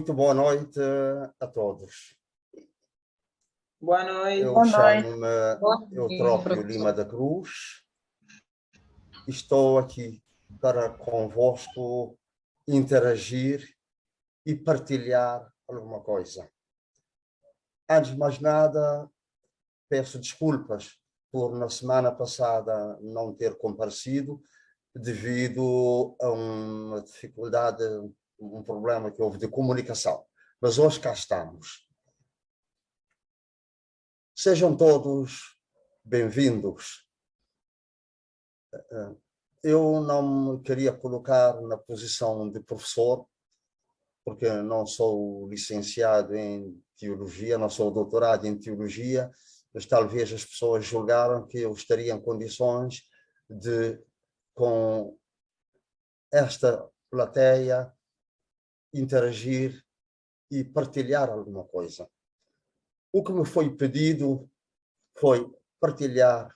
Muito boa noite a todos. Boa noite. Eu Boa noite. chamo-me Bom dia, Eutrópio Lima da Cruz. Estou aqui para convosco interagir e partilhar alguma coisa. Antes de mais nada, peço desculpas por na semana passada não ter comparecido devido a uma dificuldade, um problema que houve de comunicação. Mas hoje cá estamos. Sejam todos bem-vindos. Eu não me queria colocar na posição de professor, porque não sou licenciado em teologia, não sou doutorado em teologia, mas talvez as pessoas julgaram que eu estaria em condições de, com esta plateia, interagir e partilhar alguma coisa. O que me foi pedido foi partilhar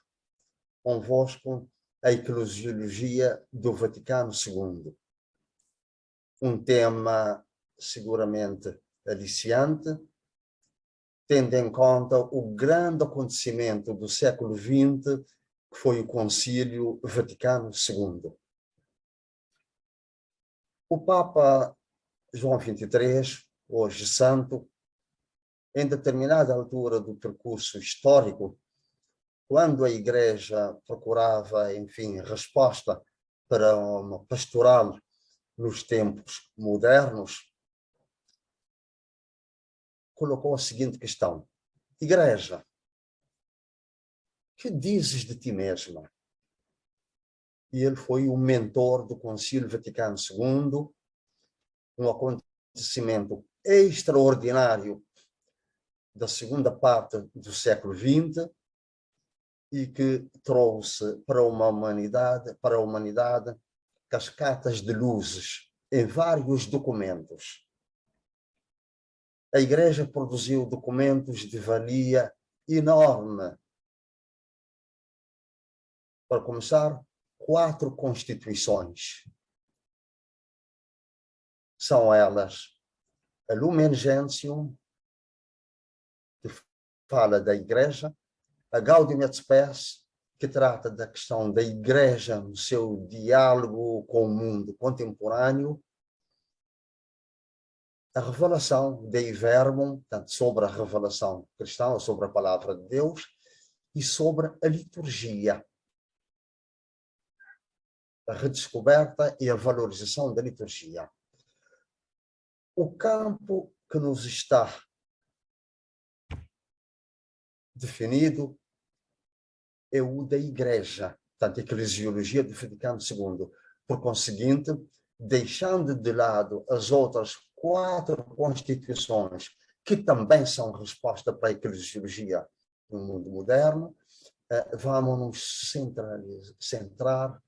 convosco a eclesiologia do Vaticano II. Um tema seguramente aliciante, tendo em conta o grande acontecimento do século XX, que foi o Concílio Vaticano II. O Papa João XXIII, hoje santo, em determinada altura do percurso histórico, quando a Igreja procurava, enfim, resposta para uma pastoral nos tempos modernos, colocou a seguinte questão: Igreja, que dizes de ti mesma? E ele foi o mentor do Concílio Vaticano II, um acontecimento extraordinário da segunda parte do século XX, e que trouxe para a humanidade cascatas de luzes em vários documentos. A Igreja produziu documentos de valia enorme. Para começar, 4 constituições. São elas a Lumen Gentium, que fala da Igreja, a Gaudium et Spes, que trata da questão da Igreja no seu diálogo com o mundo contemporâneo, a revelação Dei Verbum, portanto, sobre a revelação cristã, sobre a palavra de Deus, e sobre a liturgia, a redescoberta e a valorização da liturgia. O campo que nos está definido é o da Igreja, portanto, a eclesiologia do Vaticano II. Por conseguinte, deixando de lado as outras 4 constituições, que também são resposta para a eclesiologia no mundo moderno, vamos nos centrar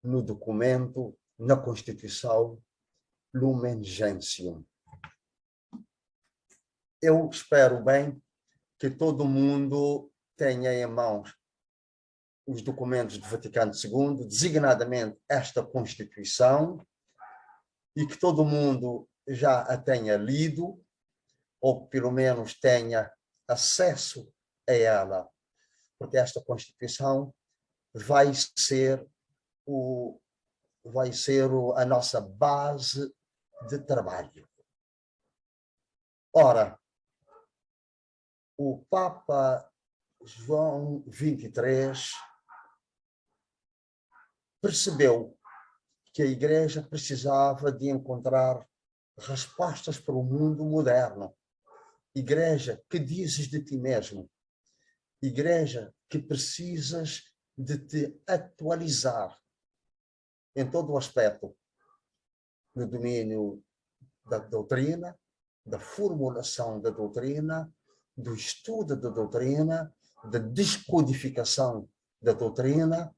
no documento, na Constituição Lumen Gentium. Eu espero bem que todo mundo tenha em mãos os documentos do Vaticano II, designadamente esta Constituição, e que todo mundo já a tenha lido, ou pelo menos tenha acesso a ela, porque esta Constituição vai ser a nossa base de trabalho. Ora, o Papa João XXIII percebeu que a Igreja precisava de encontrar respostas para o mundo moderno. Igreja, que dizes de ti mesmo? Igreja, que precisas de te atualizar em todo o aspecto, no domínio da doutrina, da formulação da doutrina, do estudo da doutrina, da descodificação da doutrina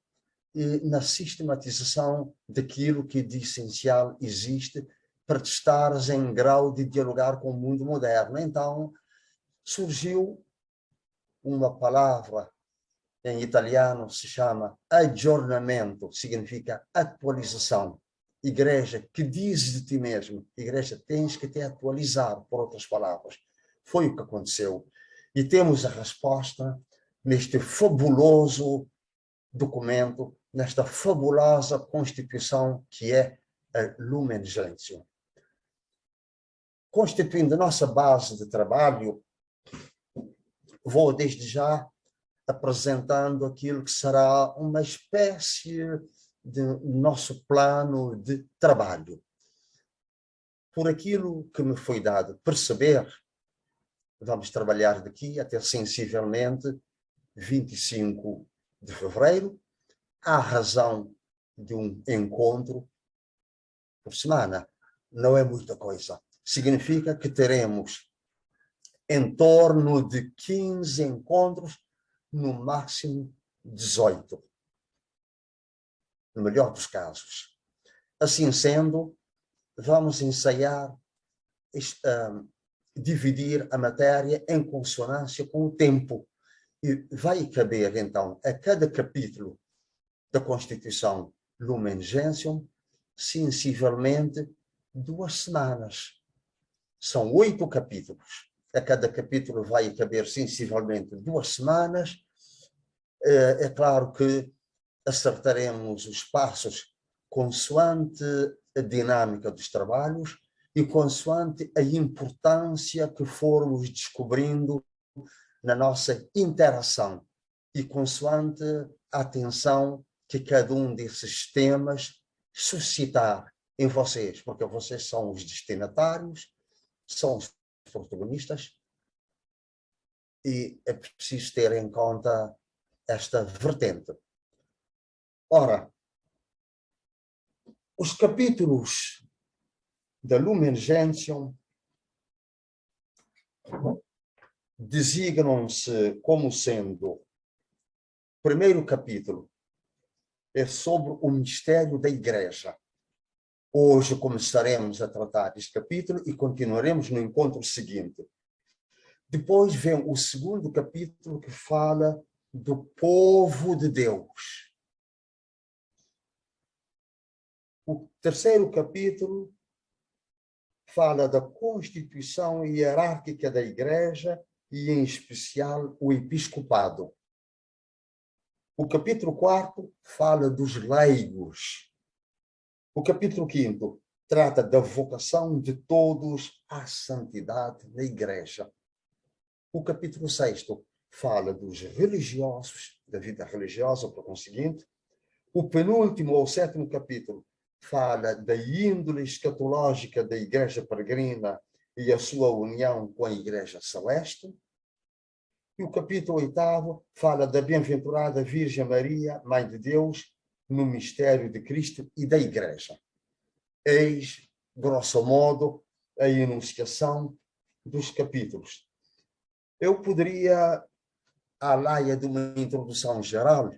e na sistematização daquilo que de essencial existe para te estares em grau de dialogar com o mundo moderno. Então, surgiu uma palavra em italiano, se chama aggiornamento, significa atualização. igreja, que dizes de ti mesmo? Igreja, tens que te atualizar, por outras palavras. Foi o que aconteceu. E temos a resposta neste fabuloso documento, nesta fabulosa Constituição que é a Lumen Gentium. Constituindo a nossa base de trabalho, vou desde já apresentando aquilo que será uma espécie de nosso plano de trabalho. Por aquilo que me foi dado perceber, vamos trabalhar daqui até sensivelmente 25 de fevereiro, à razão de um encontro por semana. Não é muita coisa. Significa que teremos em torno de 15 encontros, no máximo 18. No melhor dos casos. Assim sendo, vamos ensaiar dividir a matéria em consonância com o tempo. E vai caber, então, a cada capítulo da Constituição Lumen Gentium, sensivelmente 2 semanas. São 8 capítulos. A cada capítulo vai caber sensivelmente 2 semanas. É claro que acertaremos os passos consoante a dinâmica dos trabalhos e consoante a importância que formos descobrindo na nossa interação e consoante a atenção que cada um desses temas suscitar em vocês, porque vocês são os destinatários, são os protagonistas e é preciso ter em conta esta vertente. Ora, os capítulos da Lumen Gentium designam-se como sendo, primeiro capítulo é sobre o mistério da Igreja. Hoje começaremos a tratar este capítulo e continuaremos no encontro seguinte. Depois vem o segundo capítulo que fala do povo de Deus. O terceiro capítulo fala da constituição hierárquica da Igreja e, em especial, o episcopado. O capítulo 4 fala dos leigos. O capítulo 5 trata da vocação de todos à santidade na Igreja. O capítulo 6 fala dos religiosos, da vida religiosa, por conseguinte. O penúltimo ou 7º capítulo fala da índole escatológica da Igreja Peregrina e a sua união com a Igreja Celeste. E o capítulo 8º fala da bem-aventurada Virgem Maria, Mãe de Deus, no mistério de Cristo e da Igreja. Eis, grosso modo, a enunciação dos capítulos. Eu poderia, à laia de uma introdução geral,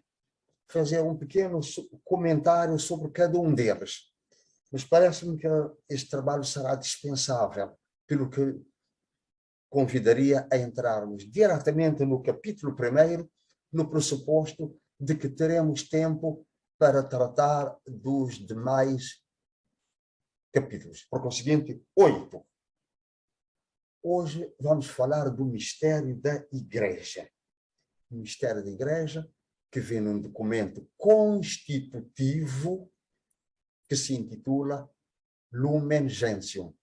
fazer um pequeno comentário sobre cada um deles. Mas parece-me que este trabalho será dispensável, pelo que convidaria a entrarmos diretamente no capítulo 1º, no pressuposto de que teremos tempo para tratar dos demais capítulos. Por conseguinte, 8. Hoje vamos falar do mistério da Igreja. O mistério da Igreja, que vem num documento constitutivo que se intitula Lumen Gentium.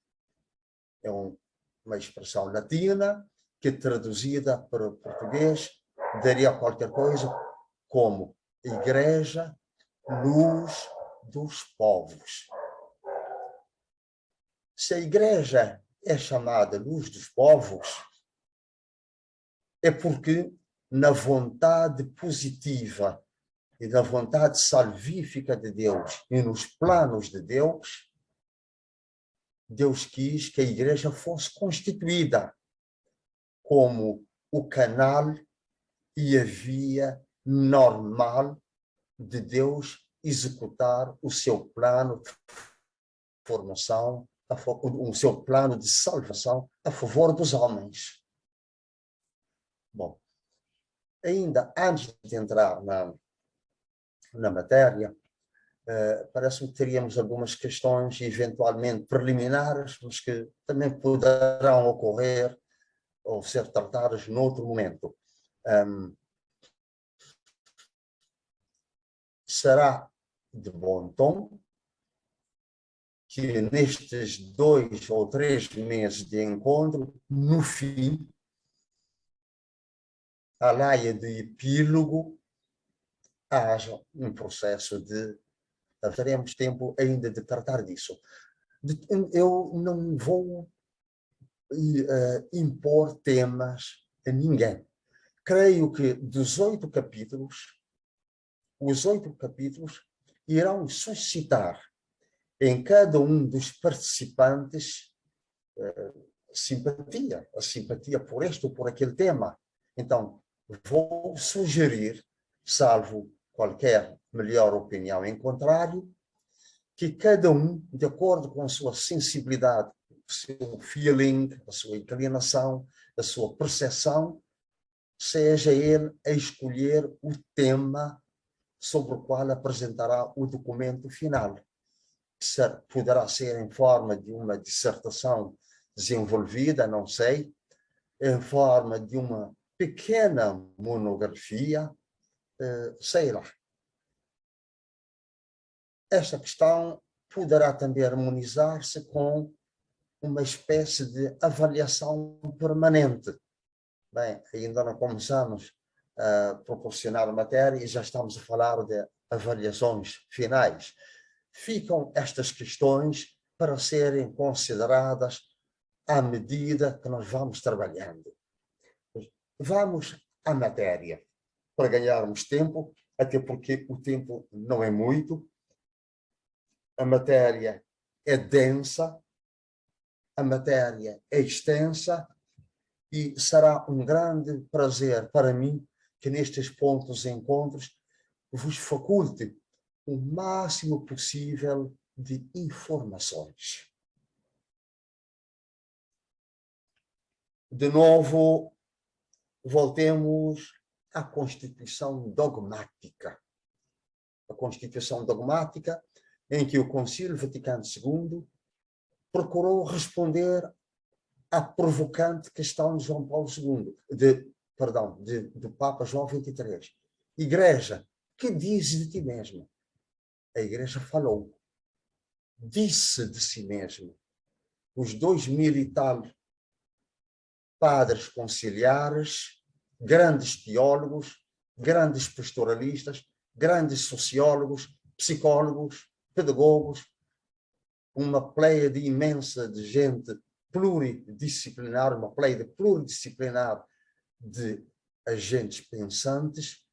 É uma expressão latina que, traduzida para o português, daria qualquer coisa como Igreja, luz dos povos. Se a Igreja é chamada luz dos povos, é porque na vontade positiva e na vontade salvífica de Deus e nos planos de Deus, Deus quis que a Igreja fosse constituída como o canal e a via normal de Deus executar o seu plano de formação, o seu plano de salvação a favor dos homens. Bom, ainda antes de entrar na matéria, Parece-me que teríamos algumas questões, eventualmente preliminares, mas que também poderão ocorrer ou ser tratadas noutro momento. Será de bom tom que nestes 2 ou 3 meses de encontro, no fim, a laia de epílogo, haja um processo de... Teremos tempo ainda de tratar disso. Eu não vou impor temas a ninguém. Creio que dos 8 capítulos, os 8 capítulos irão suscitar em cada um dos participantes simpatia, a simpatia por este ou por aquele tema. Então, vou sugerir, salvo qualquer melhor opinião em contrário, que cada um, de acordo com a sua sensibilidade, o seu feeling, a sua inclinação, a sua percepção, seja ele a escolher o tema sobre o qual apresentará o documento final. Poderá ser em forma de uma dissertação desenvolvida, não sei, em forma de uma pequena monografia, sei lá. Esta questão poderá também harmonizar-se com uma espécie de avaliação permanente. Bem, ainda não começamos a proporcionar matéria e já estamos a falar de avaliações finais. Ficam estas questões para serem consideradas à medida que nós vamos trabalhando. Vamos à matéria, para ganharmos tempo, até porque o tempo não é muito. A matéria é densa, a matéria é extensa, e será um grande prazer para mim que nestes pontos de encontros vos faculte o máximo possível de informações. De novo, voltemos à Constituição dogmática. A Constituição dogmática em que o Concílio Vaticano II procurou responder à provocante questão de João Paulo II, do Papa João XXIII. Igreja, que dizes de ti mesmo? A Igreja falou, disse de si mesma. Os 2000 e tal padres conciliares, grandes teólogos, grandes pastoralistas, grandes sociólogos, psicólogos, pedagogos, uma pleiade imensa de gente pluridisciplinar, uma pleiade pluridisciplinar de agentes pensantes,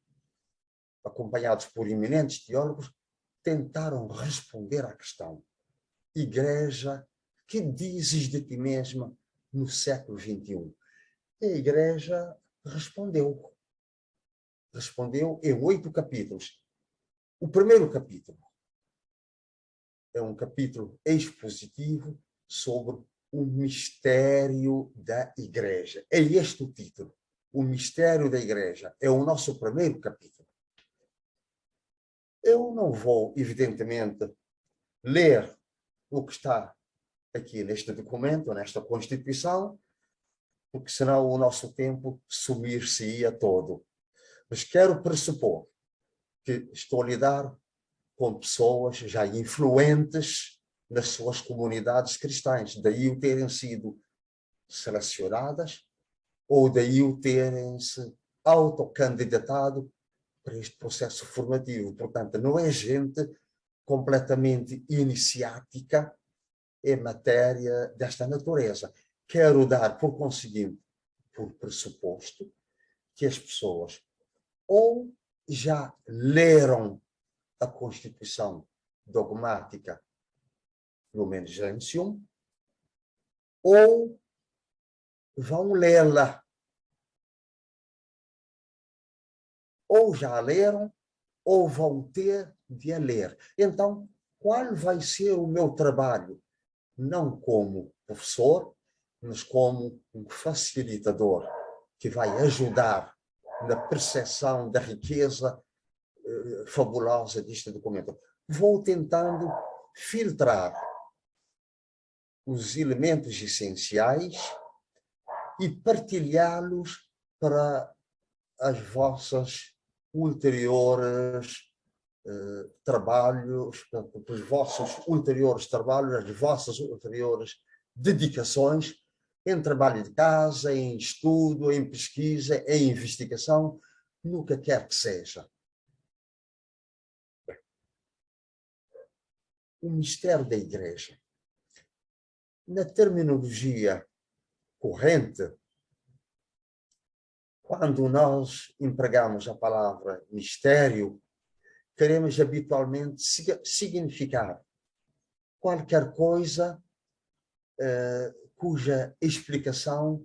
acompanhados por eminentes teólogos, tentaram responder à questão. Igreja, que dizes de ti mesma no século XXI? E a Igreja respondeu. Respondeu em 8 capítulos. O primeiro capítulo é um capítulo expositivo sobre o mistério da Igreja. É este o título. O mistério da Igreja. É o nosso primeiro capítulo. Eu não vou, evidentemente, ler o que está aqui neste documento, nesta Constituição, porque senão o nosso tempo sumir-se-ia todo. Mas quero pressupor que estou a lidar com pessoas já influentes nas suas comunidades cristãs, daí o terem sido selecionadas ou daí o terem-se autocandidatado para este processo formativo. Portanto, não é gente completamente iniciática em matéria desta natureza. Quero dar, por conseguinte, por pressuposto, que as pessoas ou já leram a Constituição dogmática, pelo menos Gentium, ou vão lê-la. Ou já a leram, ou vão ter de a ler. Então, qual vai ser o meu trabalho? Não como professor, mas como um facilitador que vai ajudar na percepção da riqueza fabulosa deste documento. vou tentando filtrar os elementos essenciais e partilhá-los para as vossas ulteriores trabalhos, para os vossos ulteriores trabalhos, as vossas ulteriores dedicações em trabalho de casa, em estudo, em pesquisa, em investigação, no que quer que seja. O mistério da Igreja. Na terminologia corrente, quando nós empregamos a palavra mistério, queremos habitualmente significar qualquer coisa cuja explicação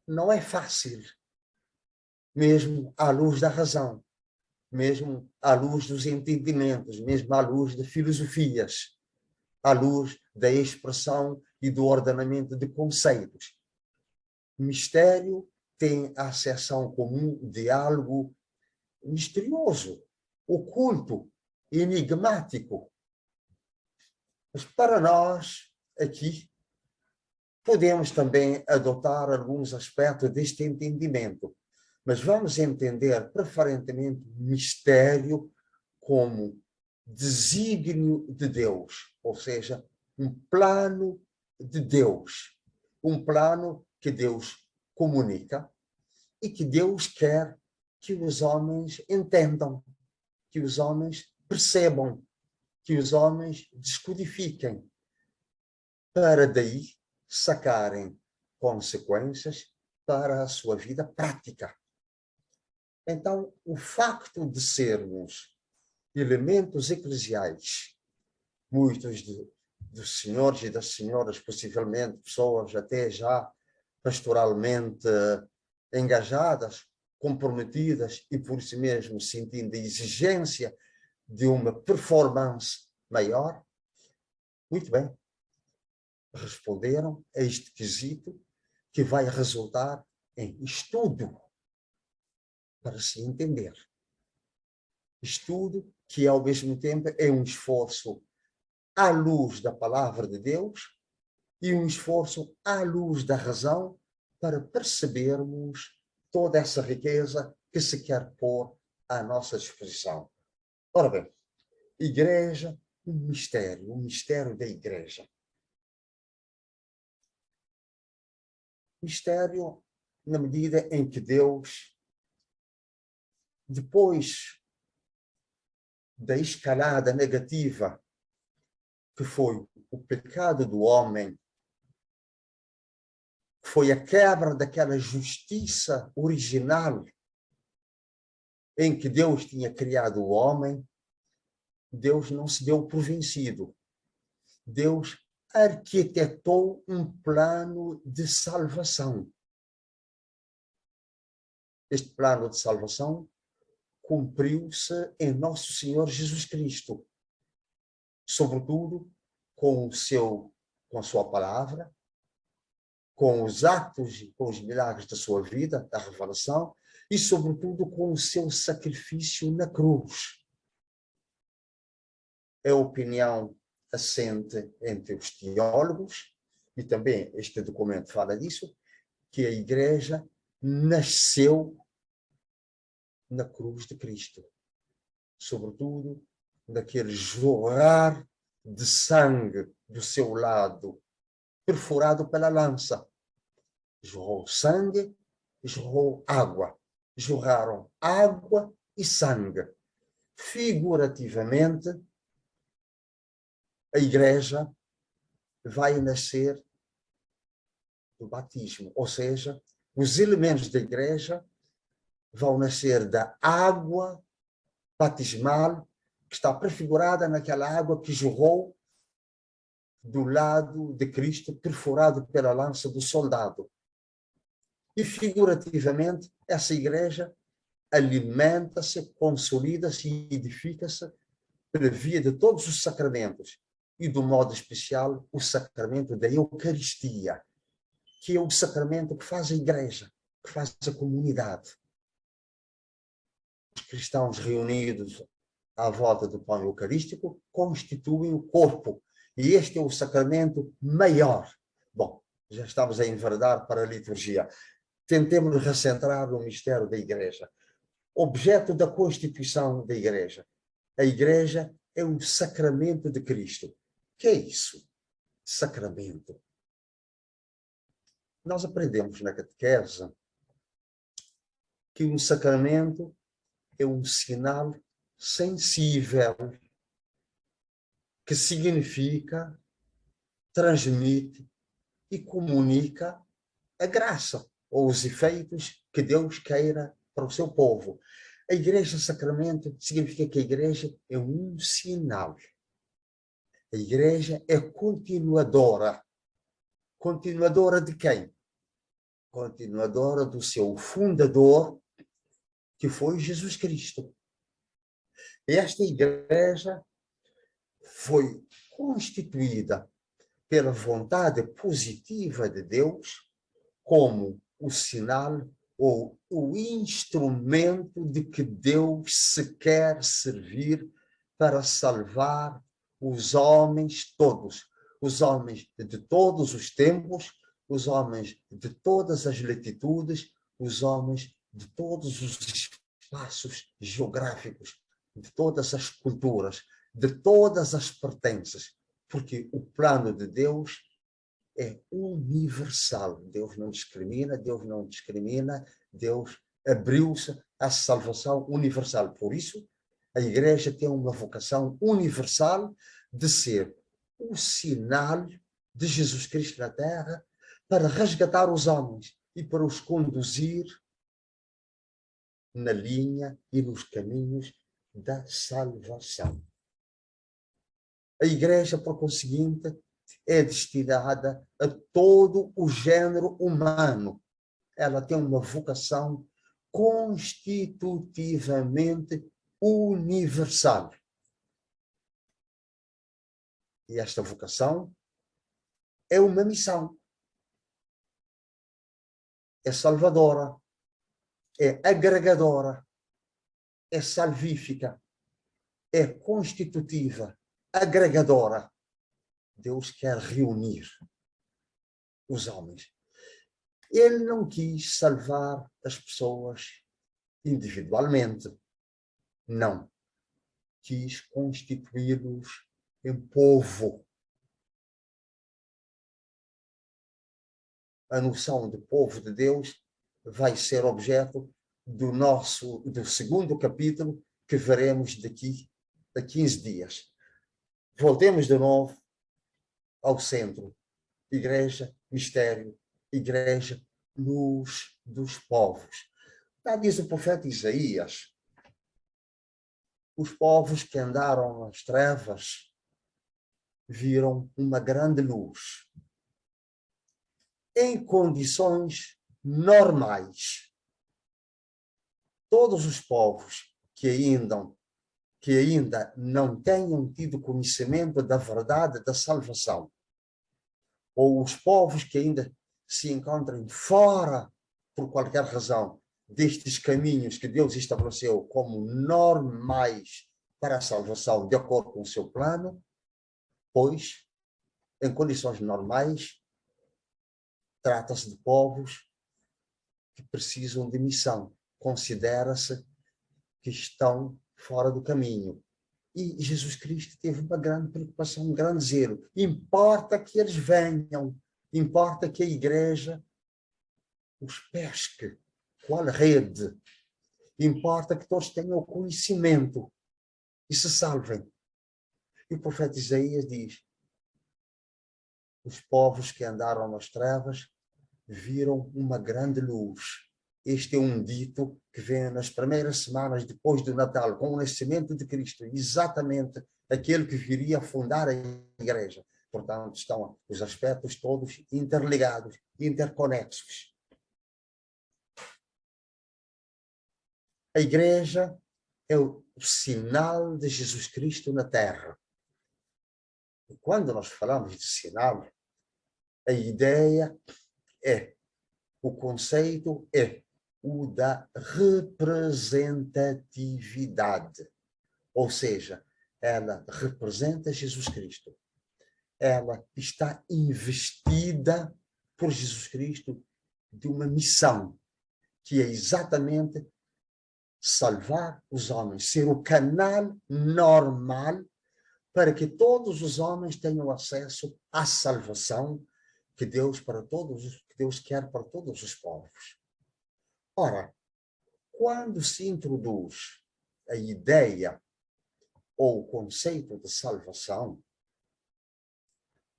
não é fácil, mesmo à luz da razão, mesmo à luz dos entendimentos, mesmo à luz de filosofias, à luz da expressão e do ordenamento de conceitos. Mistério tem a acessão comum de algo misterioso, oculto, enigmático. Mas para nós, aqui, podemos também adotar alguns aspectos deste entendimento, mas vamos entender preferentemente mistério como desígnio de Deus, ou seja, um plano de Deus, um plano que Deus comunica e que Deus quer que os homens entendam, que os homens percebam, que os homens descodifiquem, para daí sacarem consequências para a sua vida prática. Então, o facto de sermos elementos eclesiais, muitos dos senhores e das senhoras, possivelmente pessoas até já pastoralmente engajadas, comprometidas e por si mesmo sentindo a exigência de uma performance maior, muito bem, responderam a este quesito que vai resultar em estudo para se entender. Estudo que, ao mesmo tempo, é um esforço à luz da palavra de Deus e um esforço à luz da razão para percebermos toda essa riqueza que se quer pôr à nossa disposição. Ora bem, Igreja, um mistério da Igreja. Mistério na medida em que Deus, depois da escalada negativa que foi o pecado do homem, foi a quebra daquela justiça original em que Deus tinha criado o homem, Deus não se deu por vencido. Deus arquitetou um plano de salvação. Este plano de salvação cumpriu-se em Nosso Senhor Jesus Cristo, sobretudo com a sua palavra, com os atos e com os milagres da sua vida, da revelação, e sobretudo com o seu sacrifício na cruz. É a opinião assente entre os teólogos, e também este documento fala disso, que a Igreja nasceu na cruz de Cristo, sobretudo naquele jorrar de sangue do seu lado, perfurado pela lança. Jorrou sangue, jorrou água. Jorraram água e sangue. Figurativamente, a Igreja vai nascer do batismo, ou seja, os elementos da Igreja vão nascer da água batismal que está prefigurada naquela água que jorrou do lado de Cristo, perfurado pela lança do soldado. E figurativamente, essa Igreja alimenta-se, consolida-se e edifica-se pela via de todos os sacramentos, e do modo especial o sacramento da Eucaristia, que é o sacramento que faz a Igreja, que faz a comunidade. Os cristãos reunidos à volta do pão eucarístico constituem o corpo. E este é o sacramento maior. Bom, já estamos a enverdar para a liturgia. Tentemos nos recentrar no mistério da Igreja. Objeto da constituição da Igreja. A Igreja é o sacramento de Cristo. O que é isso? Sacramento. Nós aprendemos na catequese que um sacramento é um sinal sensível que significa, transmite e comunica a graça ou os efeitos que Deus queira para o seu povo. A Igreja Sacramento significa que a Igreja é um sinal. A Igreja é continuadora. Continuadora de quem? Continuadora do seu fundador, que foi Jesus Cristo. Esta Igreja foi constituída pela vontade positiva de Deus como o sinal ou o instrumento de que Deus se quer servir para salvar os homens todos, os homens de todos os tempos, os homens de todas as latitudes, os homens de todos os espaços geográficos, de todas as culturas, de todas as pertences, porque o plano de Deus é universal. Deus não discrimina, Deus abriu-se à salvação universal. Por isso, a Igreja tem uma vocação universal de ser o sinal de Jesus Cristo na Terra para resgatar os homens e para os conduzir na linha e nos caminhos da salvação. A Igreja, por conseguinte, é destinada a todo o género humano. Ela tem uma vocação constitutivamente universal. E esta vocação é uma missão. É salvadora, é agregadora, é salvífica, é constitutiva, agregadora. Deus quer reunir os homens. Ele não quis salvar as pessoas individualmente. Não. Quis constituí-los em povo. A noção de povo de Deus vai ser objeto do segundo capítulo que veremos daqui a 15 dias. Voltemos de novo ao centro. Igreja, mistério, Igreja, luz dos povos. Já diz o profeta Isaías, os povos que andaram nas trevas viram uma grande luz. Em condições normais, todos os povos que ainda não tenham tido conhecimento da verdade da salvação, ou os povos que ainda se encontrem fora, por qualquer razão, destes caminhos que Deus estabeleceu como normais para a salvação de acordo com o seu plano, pois, em condições normais, trata-se de povos que precisam de missão. Considera-se que estão fora do caminho. E Jesus Cristo teve uma grande preocupação, um grande zelo. Importa que eles venham, importa que a Igreja os pesque. Qual rede? Importa que todos tenham o conhecimento e se salvem. E o profeta Isaías diz, os povos que andaram nas trevas viram uma grande luz. Este é um dito que vem nas primeiras semanas depois do Natal, com o nascimento de Cristo, exatamente aquele que viria a fundar a Igreja. Portanto, estão os aspectos todos interligados, interconexos. A Igreja é o sinal de Jesus Cristo na Terra. E quando nós falamos de sinal, a ideia é, o conceito é o da representatividade. Ou seja, ela representa Jesus Cristo. Ela está investida por Jesus Cristo de uma missão, que é exatamente salvar os homens, ser o canal normal para que todos os homens tenham acesso à salvação que Deus quer para todos os povos. Ora, quando se introduz a ideia ou o conceito de salvação,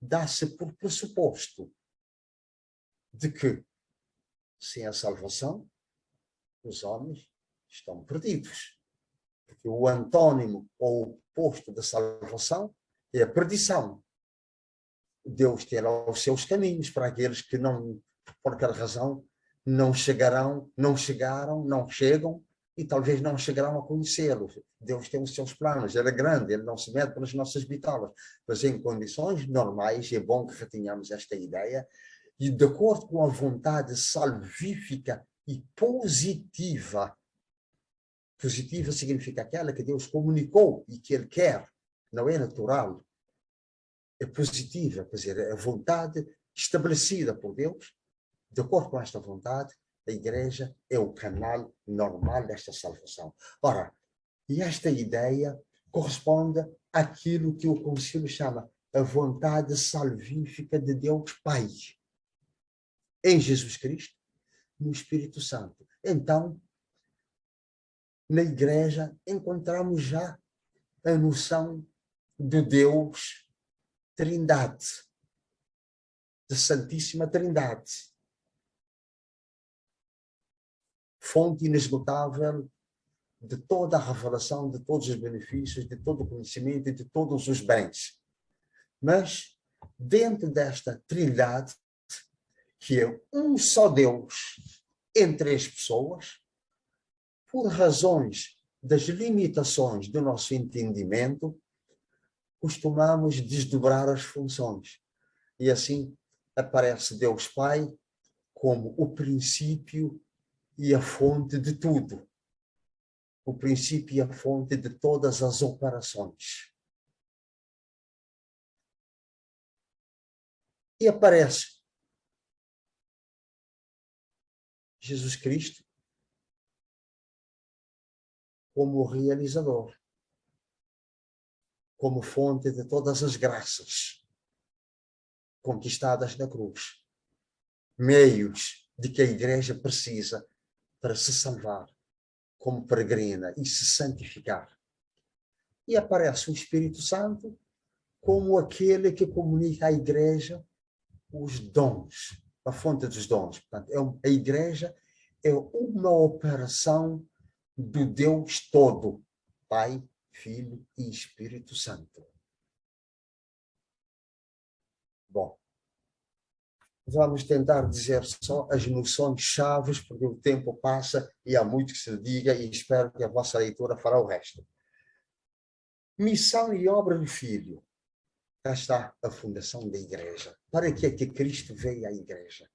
dá-se por pressuposto de que, sem a salvação, os homens estão perdidos. Porque o antônimo ou o oposto da salvação é a perdição. Deus terá os seus caminhos para aqueles que não, por qualquer razão, não chegaram e talvez não chegarão a conhecê-lo. Deus tem os seus planos, ele é grande, ele não se mete pelas nossas bitolas. Mas em condições normais, é bom que retenhamos esta ideia, e de acordo com a vontade salvífica e positiva. Positiva significa aquela que Deus comunicou e que ele quer, não é natural. É positiva, quer dizer, é a vontade estabelecida por Deus. De acordo com esta vontade, a Igreja é o canal normal desta salvação. Ora, e esta ideia corresponde àquilo que o Concílio chama a vontade salvífica de Deus Pai, em Jesus Cristo, no Espírito Santo. Então, na Igreja, encontramos já a noção de Deus Trindade, de Santíssima Trindade, fonte inesgotável de toda a revelação, de todos os benefícios, de todo o conhecimento e de todos os bens. Mas, dentro desta Trindade, que é um só Deus em três pessoas, por razões das limitações do nosso entendimento, costumamos desdobrar as funções. E assim aparece Deus Pai como o princípio e a fonte de tudo. O princípio e a fonte de todas as operações. E aparece Jesus Cristo como o realizador, como fonte de todas as graças conquistadas na cruz, meios de que a Igreja precisa para se salvar como peregrina e se santificar. E aparece o Espírito Santo como aquele que comunica à Igreja os dons, a fonte dos dons. Portanto, a Igreja é uma operação do Deus todo, Pai, Filho e Espírito Santo. Bom, vamos tentar dizer só as noções chaves, porque o tempo passa e há muito que se diga, e espero que a vossa leitura fará o resto. Missão e obra do Filho. Cá está a fundação da Igreja. Para que é que Cristo veio à Igreja?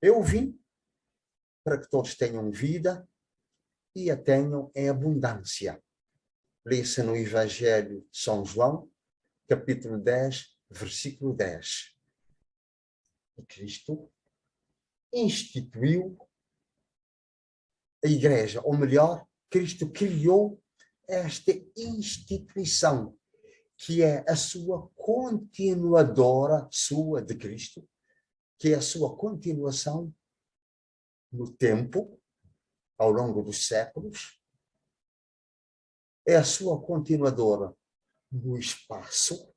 Eu vim para que todos tenham vida e a tenham em abundância. Lê-se no Evangelho de São João, capítulo 10, versículo 10. E Cristo instituiu a Igreja, ou melhor, Cristo criou esta instituição, que é a sua continuadora, sua de Cristo, que é a sua continuação no tempo, ao longo dos séculos, é a sua continuadora no espaço.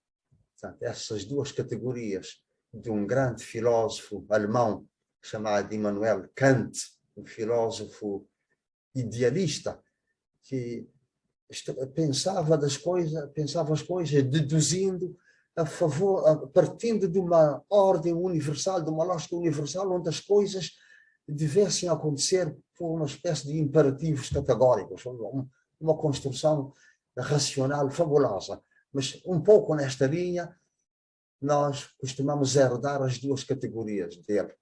Portanto, essas duas categorias de um grande filósofo alemão chamado Immanuel Kant, um filósofo idealista, que pensava as coisas deduzindo partindo de uma ordem universal, de uma lógica universal, onde as coisas devessem acontecer por uma espécie de imperativos categóricos, uma construção racional fabulosa. Mas um pouco nesta linha, nós costumamos herdar as duas categorias dele,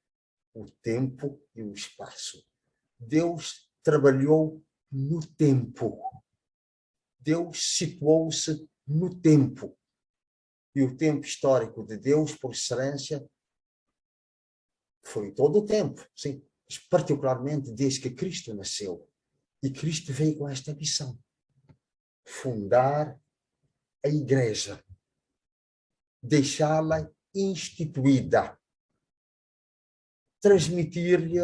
o tempo e o espaço. Deus trabalhou no tempo. Deus situou-se no tempo. E o tempo histórico de Deus, por excelência, foi todo o tempo, sim, mas particularmente desde que Cristo nasceu. E Cristo veio com esta missão: fundar a igreja, deixá-la instituída, transmitir-lhe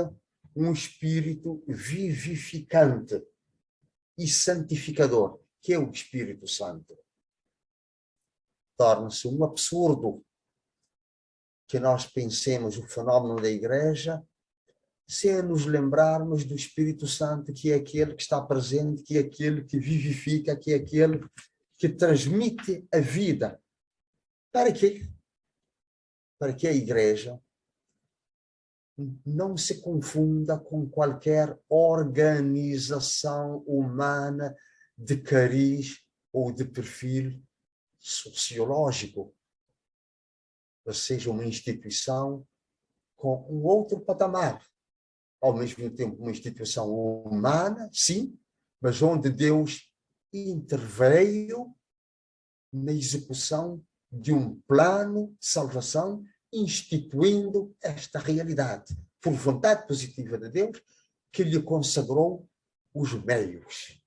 um espírito vivificante e santificador, que é o Espírito Santo. Torna-se um absurdo que nós pensemos o fenómeno da igreja sem nos lembrarmos do Espírito Santo, que é aquele que está presente, que é aquele que vivifica, que é aquele que transmite a vida. Para quê? Para que a igreja não se confunda com qualquer organização humana de cariz ou de perfil sociológico, ou seja, uma instituição com um outro patamar, ao mesmo tempo uma instituição humana, sim, mas onde Deus interveio na execução de um plano de salvação, instituindo esta realidade, por vontade positiva de Deus, que lhe consagrou os meios.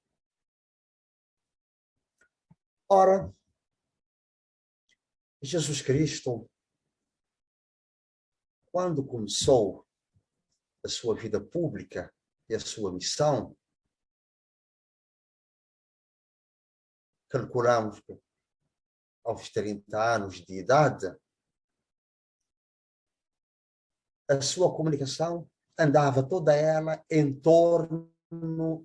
Ora, Jesus Cristo, quando começou a sua vida pública e a sua missão, calculamos que aos 30 anos de idade, a sua comunicação andava toda ela em torno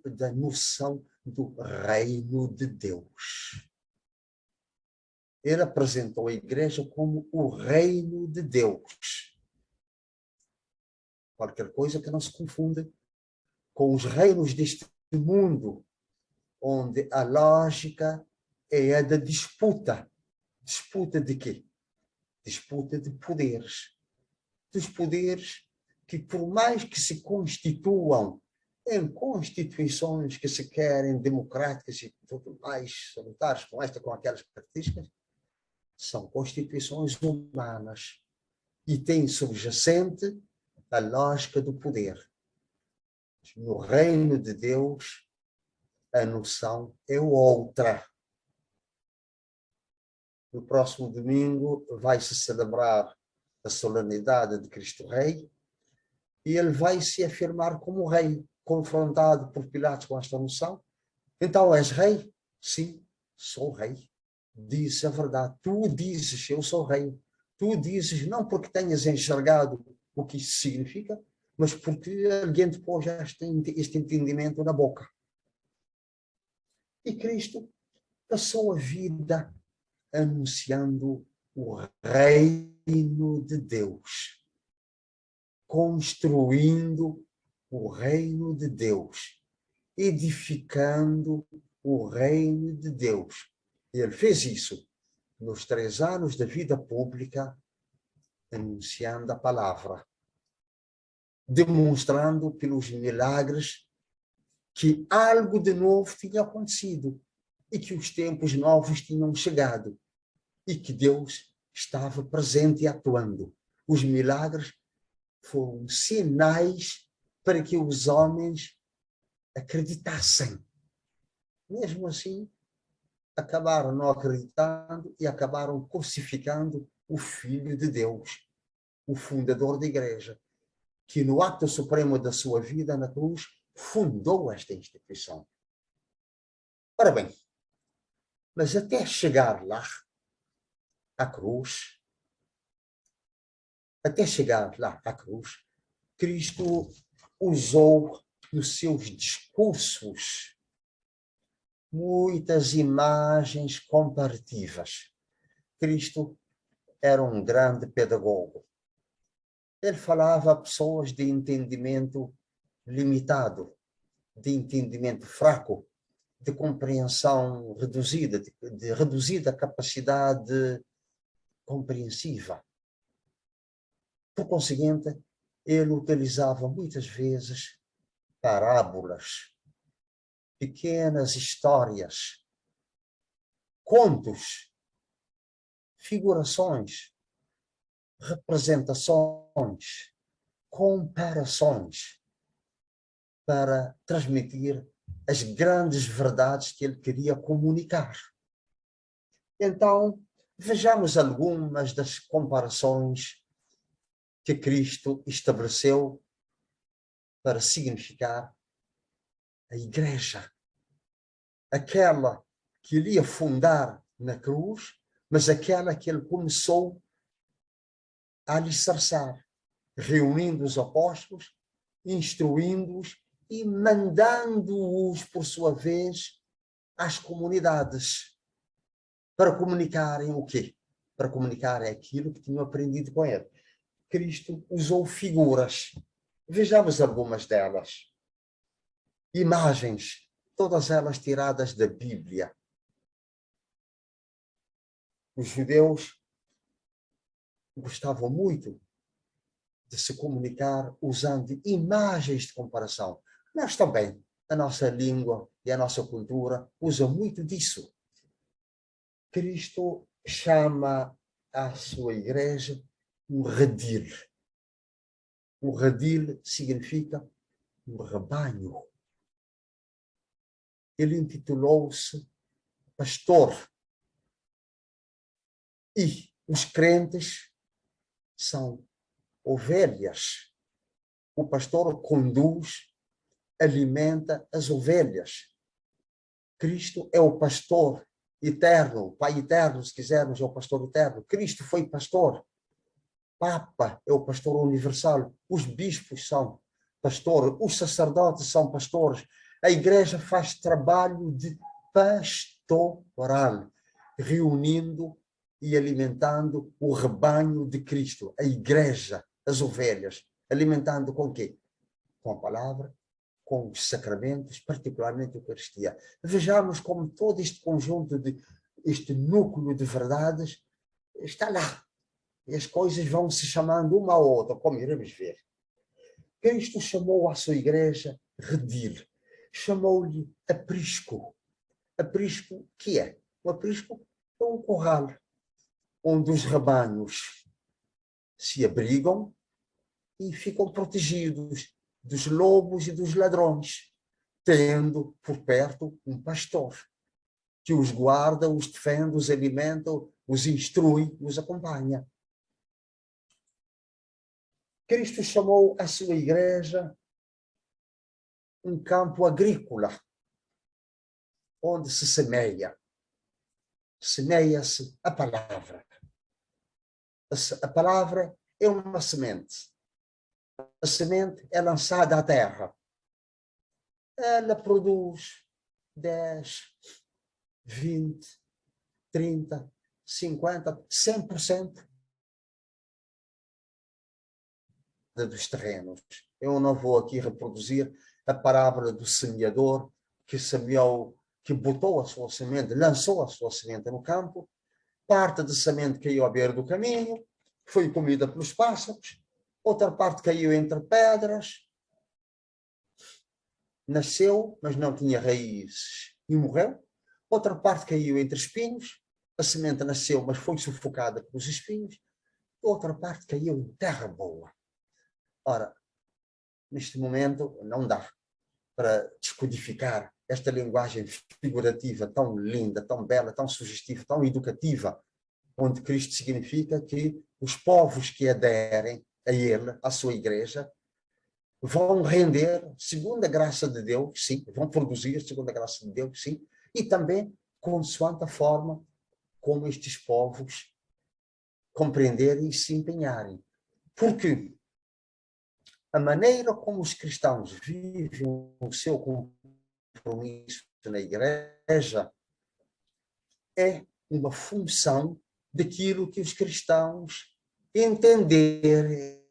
da noção do reino de Deus. Ele apresentou a igreja como o reino de Deus. Qualquer coisa que não se confunda com os reinos deste mundo, onde a lógica é a da disputa. Disputa de quê? Disputa de poderes. Dos poderes que, por mais que se constituam em constituições que se querem democráticas e tudo mais, salutares, com aquelas características, são constituições humanas e têm subjacente a lógica do poder. No reino de Deus, a noção é outra. No próximo domingo vai-se celebrar a solenidade de Cristo Rei e ele vai se afirmar como rei, confrontado por Pilatos com esta noção. Então, és rei? Sim, sou rei. Disse a verdade. Tu dizes, eu sou rei. Tu dizes, não porque tenhas enxergado o que isso significa, mas porque alguém depois já tem este entendimento na boca. E Cristo passou a vida anunciando o reino de Deus, construindo o reino de Deus, edificando o reino de Deus. Ele fez isso nos 3 anos da vida pública, anunciando a palavra, demonstrando pelos milagres que algo de novo tinha acontecido e que os tempos novos tinham chegado e que Deus estava presente e atuando. Os milagres foram sinais para que os homens acreditassem. Mesmo assim, acabaram não acreditando e acabaram crucificando o Filho de Deus, o fundador da igreja, que no ato supremo da sua vida na cruz fundou esta instituição. Ora bem, mas até chegar lá, à cruz, Cristo usou nos seus discursos muitas imagens comparativas. Cristo era um grande pedagogo. Ele falava a pessoas de entendimento limitado, de entendimento fraco, de compreensão reduzida, de reduzida capacidade compreensiva. Por conseguinte, ele utilizava muitas vezes parábolas, pequenas histórias, contos, figurações, representações, comparações, para transmitir as grandes verdades que ele queria comunicar. Então, vejamos algumas das comparações que Cristo estabeleceu para significar a igreja, aquela que ele ia fundar na cruz, mas aquela que ele começou a alicerçar, reunindo os apóstolos, instruindo-os e mandando-os, por sua vez, às comunidades, para comunicarem o quê? Para comunicarem aquilo que tinham aprendido com ele. Cristo usou figuras. Vejamos algumas delas. Imagens, todas elas tiradas da Bíblia. Os judeus gostavam muito de se comunicar usando imagens de comparação. Nós também, a nossa língua e a nossa cultura usam muito disso. Cristo chama a sua igreja um redil. Um redil significa um rebanho. Ele intitulou-se pastor. E os crentes são ovelhas. O pastor conduz, alimenta as ovelhas. Cristo é o pastor eterno, o Pai eterno, se quisermos, é o pastor eterno. Cristo foi pastor. Papa é o pastor universal. Os bispos são pastores. Os sacerdotes são pastores. A igreja faz trabalho de pastoral, reunindo e alimentando o rebanho de Cristo, a igreja, as ovelhas. Alimentando com o quê? Com a palavra, com os sacramentos, particularmente a Eucaristia. Vejamos como todo este conjunto, este núcleo de verdades está lá. E as coisas vão se chamando uma a outra, como iremos ver. Cristo chamou a sua igreja redil. Chamou-lhe aprisco. Aprisco, que é? O aprisco é um corral onde os rebanhos se abrigam e ficam protegidos dos lobos e dos ladrões, tendo por perto um pastor que os guarda, os defende, os alimenta, os instrui, os acompanha. Cristo chamou a sua igreja um campo agrícola, onde se semeia. Semeia-se a palavra. A palavra é uma semente. A semente é lançada à terra. Ela produz 10, 20, 30, 50, 100% dos terrenos. Eu não vou aqui reproduzir a parábola do semeador que semeou, que botou a sua semente, lançou a sua semente no campo, parte da semente caiu à beira do caminho, foi comida pelos pássaros, outra parte caiu entre pedras, nasceu, mas não tinha raízes e morreu, outra parte caiu entre espinhos, a semente nasceu, mas foi sufocada pelos espinhos, outra parte caiu em terra boa. Ora, neste momento não dá para descodificar esta linguagem figurativa tão linda, tão bela, tão sugestiva, tão educativa, onde Cristo significa que os povos que aderem a Ele, à sua igreja, vão render segundo a graça de Deus, sim, vão produzir segundo a graça de Deus, sim, e também consoante a forma como estes povos compreenderem e se empenharem. Porque a maneira como os cristãos vivem o seu compromisso na igreja é uma função daquilo que os cristãos entenderem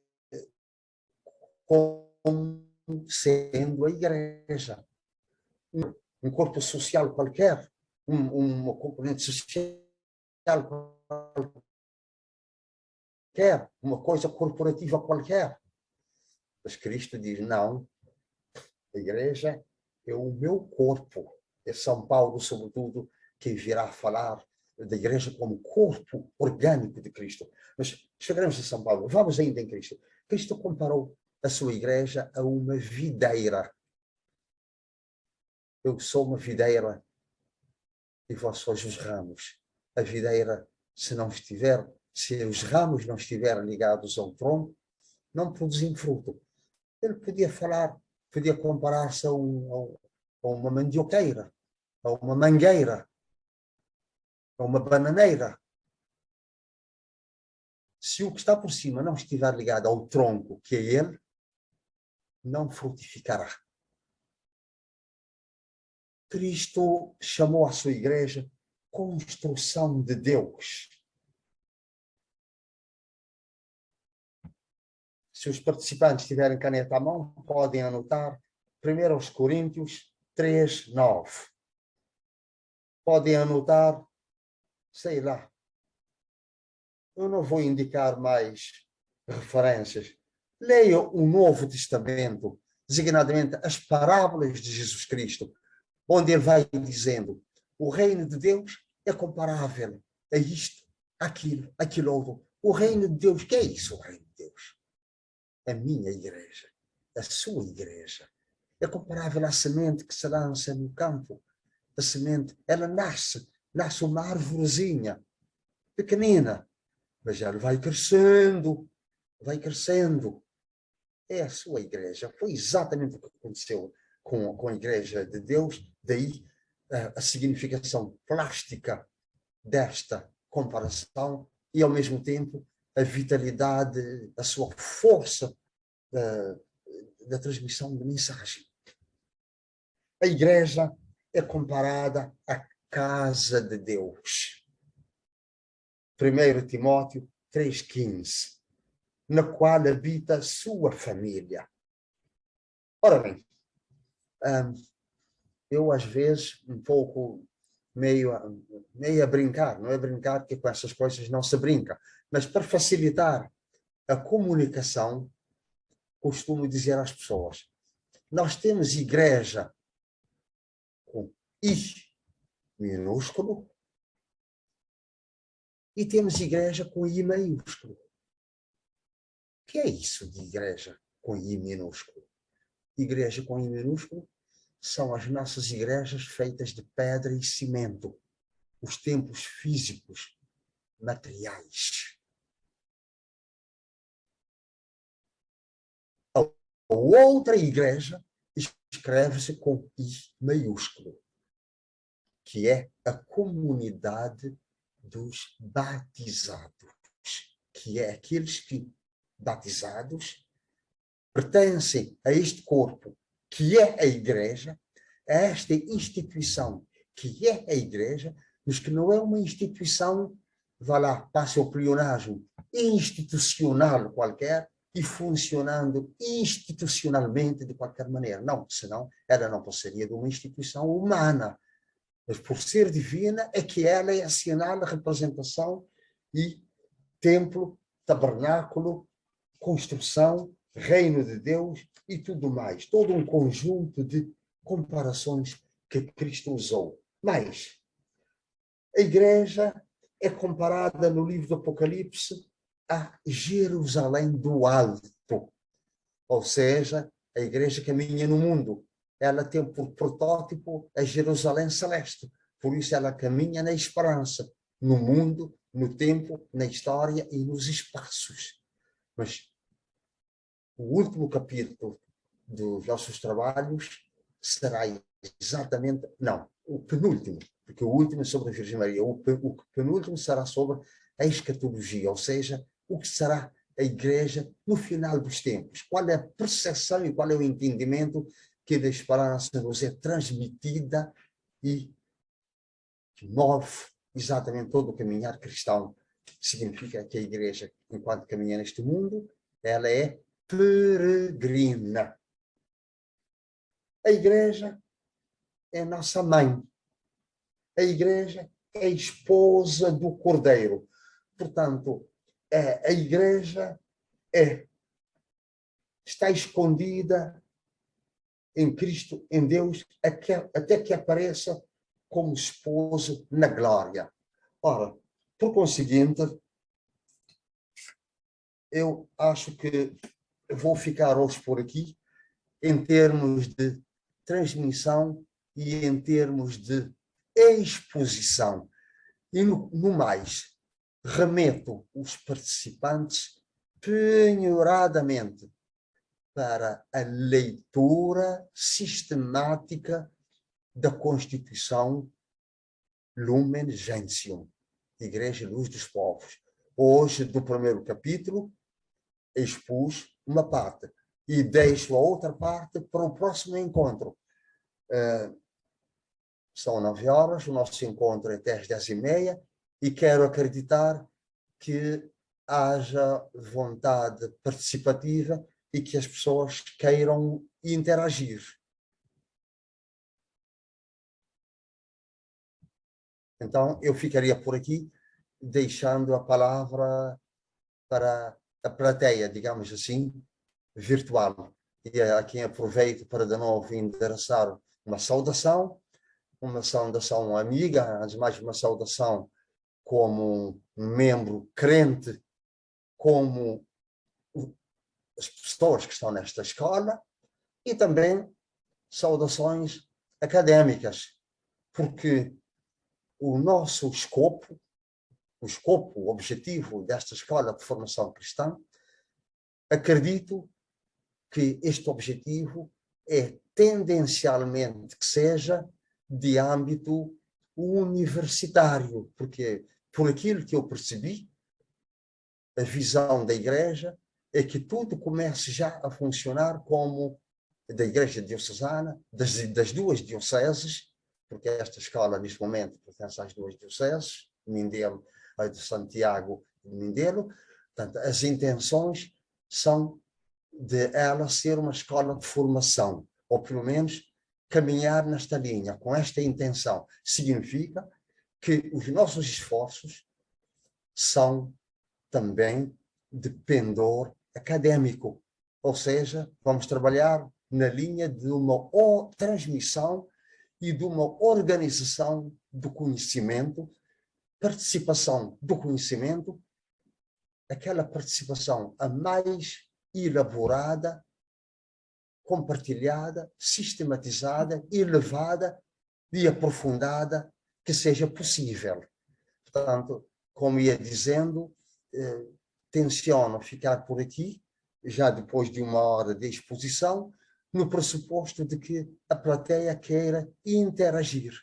como sendo a igreja. Um corpo social qualquer, uma componente social qualquer, uma coisa corporativa qualquer. Mas Cristo diz, não, a igreja é o meu corpo. É São Paulo, sobretudo, que virá falar da igreja como corpo orgânico de Cristo. Mas chegaremos a São Paulo. Vamos ainda em Cristo. Cristo comparou a sua igreja a uma videira. Eu sou uma videira e vós sois os ramos. A videira, se os ramos não estiverem ligados ao tronco, não produzem fruto. Ele podia comparar-se a uma mandioqueira, a uma mangueira, a uma bananeira. Se o que está por cima não estiver ligado ao tronco, que é ele, não frutificará. Cristo chamou a sua igreja construção de Deus. Se os participantes tiverem caneta à mão, podem anotar 1 Coríntios 3, 9. Podem anotar, sei lá. Eu não vou indicar mais referências. Leiam o Novo Testamento, designadamente as parábolas de Jesus Cristo, onde ele vai dizendo: o reino de Deus é comparável a isto, aquilo outro. O reino de Deus, que é isso, o reino de Deus? A minha igreja, a sua igreja. É comparável à semente que se lança no campo. A semente, ela nasce uma arvorezinha, pequenina, mas ela vai crescendo. É a sua igreja. Foi exatamente o que aconteceu com a igreja de Deus. Daí a significação plástica desta comparação e, ao mesmo tempo, a vitalidade, a sua força da transmissão de mensagem. A igreja é comparada à casa de Deus. 1 Timóteo 3,15, na qual habita a sua família. Ora bem, eu às vezes um pouco meio a brincar, não é brincar porque com essas coisas não se brinca, mas para facilitar a comunicação, costumo dizer às pessoas: nós temos igreja com I minúsculo e temos igreja com I maiúsculo. O que é isso de igreja com I minúsculo? Igreja com I minúsculo são as nossas igrejas feitas de pedra e cimento, os templos físicos, materiais. A outra igreja escreve-se com I maiúsculo, que é a comunidade dos batizados, que é aqueles que, batizados, pertencem a este corpo, que é a igreja, a esta instituição, que é a igreja, mas que não é uma instituição, vá lá, passe o pleonasmo, institucional qualquer, e funcionando institucionalmente de qualquer maneira. Não, senão ela não passaria de uma instituição humana. Mas por ser divina é que ela é a sinal, a representação e templo, tabernáculo, construção, reino de Deus e tudo mais. Todo um conjunto de comparações que Cristo usou. Mas a igreja é comparada no livro do Apocalipse a Jerusalém do Alto. Ou seja, a igreja caminha no mundo. Ela tem por protótipo a Jerusalém Celeste. Por isso ela caminha na esperança, no mundo, no tempo, na história e nos espaços. Mas o último capítulo dos nossos trabalhos será exatamente... Não, o penúltimo, porque o último é sobre a Virgem Maria. O penúltimo será sobre a escatologia, ou seja, o que será a igreja no final dos tempos. Qual é a percepção e qual é o entendimento que da esperança nos é transmitida e que move exatamente todo o caminhar cristão. Significa que a igreja, enquanto caminha neste mundo, ela é peregrina. A igreja é nossa mãe. A igreja é a esposa do Cordeiro. Portanto, a igreja está escondida em Cristo, em Deus, até que apareça como esposo na glória. Ora, por conseguinte, eu acho que vou ficar hoje por aqui em termos de transmissão e em termos de exposição. E no mais, remeto os participantes penhoradamente para a leitura sistemática da Constituição Lumen Gentium, Igreja Luz dos Povos. Hoje, do primeiro capítulo, expus uma parte e deixo a outra parte para o próximo encontro. São 9 horas, o nosso encontro é até às 10h30 e quero acreditar que haja vontade participativa e que as pessoas queiram interagir. Então, eu ficaria por aqui, deixando a palavra para a plateia, digamos assim, virtual. E a quem aproveito para de novo endereçar uma saudação amiga, antes de mais uma saudação como um membro crente, como as pessoas que estão nesta escola, e também saudações académicas, porque o nosso escopo, o objetivo desta escola de formação cristã, acredito que este objetivo é tendencialmente que seja de âmbito universitário, porque por aquilo que eu percebi, a visão da Igreja é que tudo comece já a funcionar como da Igreja Diocesana, das duas dioceses, porque esta escola neste momento pertence às duas dioceses, Mindelo, a de Santiago e Mindelo. Portanto, as intenções são de ela ser uma escola de formação, ou pelo menos caminhar nesta linha, com esta intenção. Significa que os nossos esforços são também de pendor académico, ou seja, vamos trabalhar na linha de uma transmissão e de uma organização do conhecimento, participação do conhecimento, aquela participação a mais elaborada, compartilhada, sistematizada, elevada e aprofundada que seja possível. Portanto, como ia dizendo, tenciono ficar por aqui, já depois de 1 hora de exposição, no pressuposto de que a plateia queira interagir.